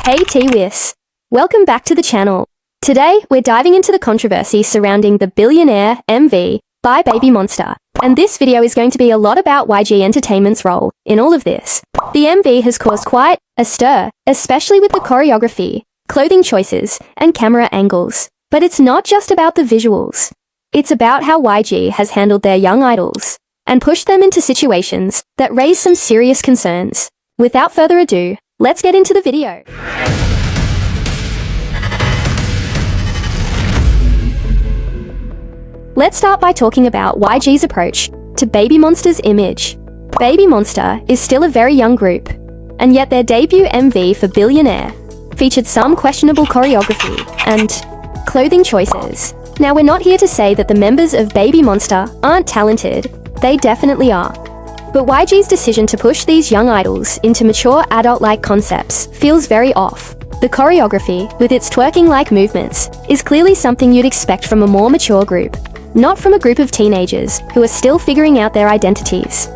Hey T-Wiss! Welcome back to the channel. Today, we're diving into the controversy surrounding the Billionaire MV by Baby Monster. And this video is going to be a lot about YG Entertainment's role in all of this. The MV has caused quite a stir, especially with the choreography, clothing choices, and camera angles. But it's not just about the visuals. It's about how YG has handled their young idols and pushed them into situations that raise some serious concerns. Without further ado, let's get into the video. Let's start by talking about YG's approach to Baby Monster's image. Baby Monster is still a very young group, and yet their debut MV for Billionaire featured some questionable choreography and clothing choices. Now, we're not here to say that the members of Baby Monster aren't talented. They definitely are. But YG's decision to push these young idols into mature adult-like concepts feels very off. The choreography, with its twerking-like movements, is clearly something you'd expect from a more mature group, not from a group of teenagers who are still figuring out their identities.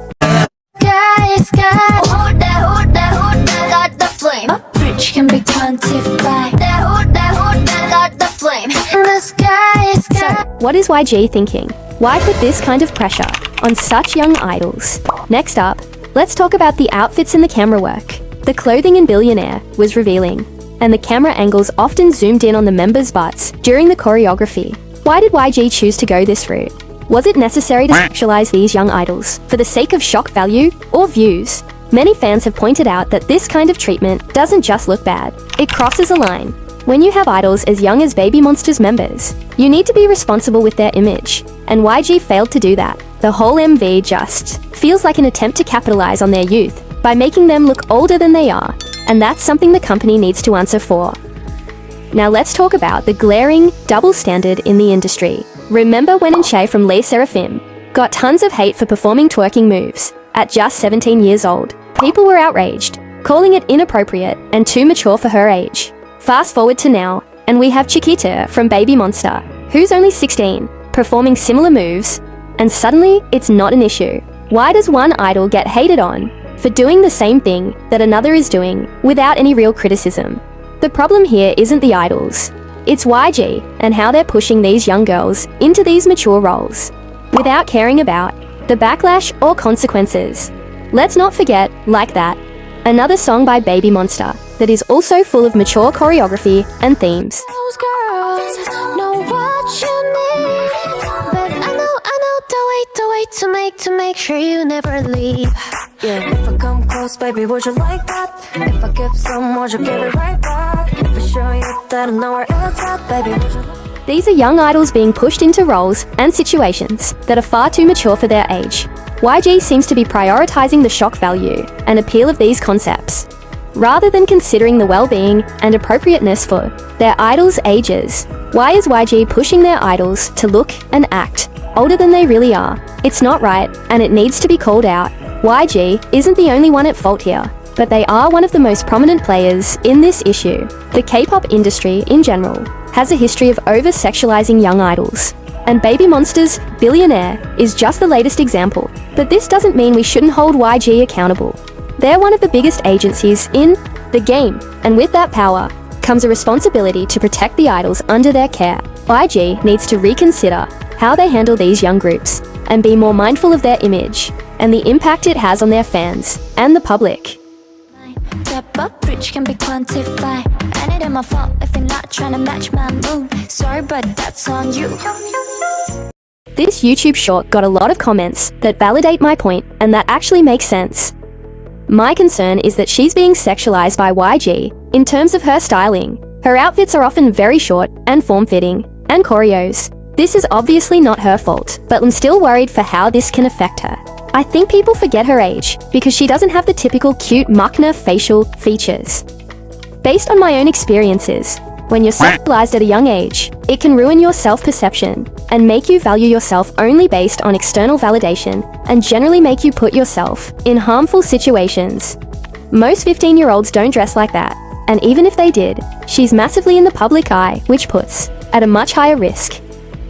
Guys, hold that, got the flame. A bridge can be quantified. That got the flame. In the sky. So, what is YG thinking? Why put this kind of pressure on such young idols? Next up, let's talk about the outfits and the camera work. The clothing in Billionaire was revealing, and the camera angles often zoomed in on the members' butts during the choreography. Why did YG choose to go this route? Was it necessary to sexualize these young idols for the sake of shock value or views? Many fans have pointed out that this kind of treatment doesn't just look bad, it crosses a line. When you have idols as young as Baby Monster's members, you need to be responsible with their image, and YG failed to do that. The whole MV just feels like an attempt to capitalize on their youth by making them look older than they are, and that's something the company needs to answer for. Now let's talk about the glaring double standard in the industry. Remember when Enche from Les Seraphim got tons of hate for performing twerking moves at just 17 years old? People were outraged, calling it inappropriate and too mature for her age. Fast forward to now, and we have Chiquita from Baby Monster, who's only 16, performing similar moves, and suddenly it's not an issue. Why does one idol get hated on for doing the same thing that another is doing without any real criticism? The problem here isn't the idols. It's YG and how they're pushing these young girls into these mature roles without caring about the backlash or consequences. Let's not forget Like That, another song by Baby Monster that is also full of mature choreography and themes. Those girls know what you need, but I know the way to make sure you never leave. Yeah, if I come close, baby, would you like that? If I give some, would you give it right back? If I show you that I know where it's at, baby, would you like? These are young idols being pushed into roles and situations that are far too mature for their age. YG seems to be prioritizing the shock value and appeal of these concepts, rather than considering the well-being and appropriateness for their idols' ages. Why is YG pushing their idols to look and act older than they really are? It's not right, and it needs to be called out. YG isn't the only one at fault here, but they are one of the most prominent players in this issue. The K-pop industry, in general, has a history of over-sexualizing young idols, and Baby Monster's Billionaire is just the latest example. But this doesn't mean we shouldn't hold YG accountable. They're one of the biggest agencies in the game, and with that power comes a responsibility to protect the idols under their care. YG needs to reconsider how they handle these young groups and be more mindful of their image and the impact it has on their fans and the public. Step up, bridge can be quantified, and it ain't my fault if you're not trying to match my mood. Sorry, but that's on you. This YouTube short got a lot of comments that validate my point, and that actually makes sense. My concern is that she's being sexualized by YG in terms of her styling. Her outfits are often very short and form-fitting, and choreos. This is obviously not her fault, but I'm still worried for how this can affect her. I think people forget her age because she doesn't have the typical cute Machner facial features. Based on my own experiences, when you're sexualized at a young age, it can ruin your self-perception and make you value yourself only based on external validation and generally make you put yourself in harmful situations. Most 15-year-olds don't dress like that, and even if they did, she's massively in the public eye, which puts at a much higher risk.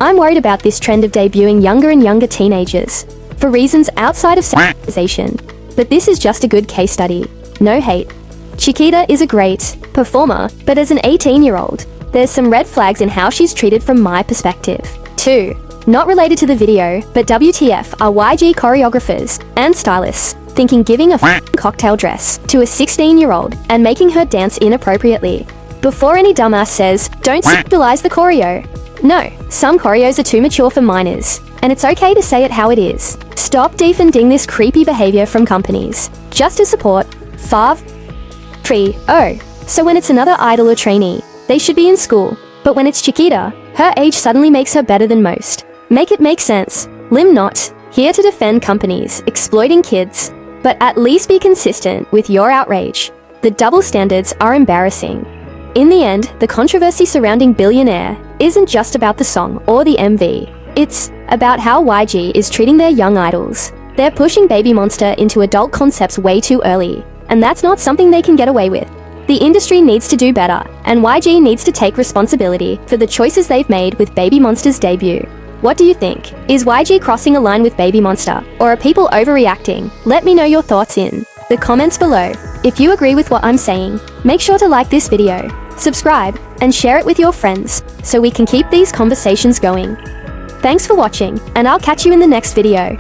I'm worried about this trend of debuting younger and younger teenagers for reasons outside of sexualization, but this is just a good case study. No hate. Chiquita is a great performer, but as an 18-year-old, there's some red flags in how she's treated from my perspective. 2. Not related to the video, but WTF are YG choreographers and stylists thinking giving a cocktail dress to a 16-year-old and making her dance inappropriately. Before any dumbass says, don't sexualize the choreo. No, some choreos are too mature for minors, and it's okay to say it how it is. Stop defending this creepy behavior from companies. Just to support So when it's another idol or trainee, they should be in school. But when it's Chiquita, her age suddenly makes her better than most. Make it make sense. Lim not here to defend companies exploiting kids, but at least be consistent with your outrage. The double standards are embarrassing. In the end, the controversy surrounding Billionaire isn't just about the song or the MV. It's about how YG is treating their young idols. They're pushing Baby Monster into adult concepts way too early, and that's not something they can get away with. The industry needs to do better, and YG needs to take responsibility for the choices they've made with Baby Monster's debut. What do you think? Is YG crossing a line with Baby Monster, or are people overreacting? Let me know your thoughts in the comments below. If you agree with what I'm saying, make sure to like this video, subscribe, and share it with your friends so we can keep these conversations going. Thanks for watching, and I'll catch you in the next video.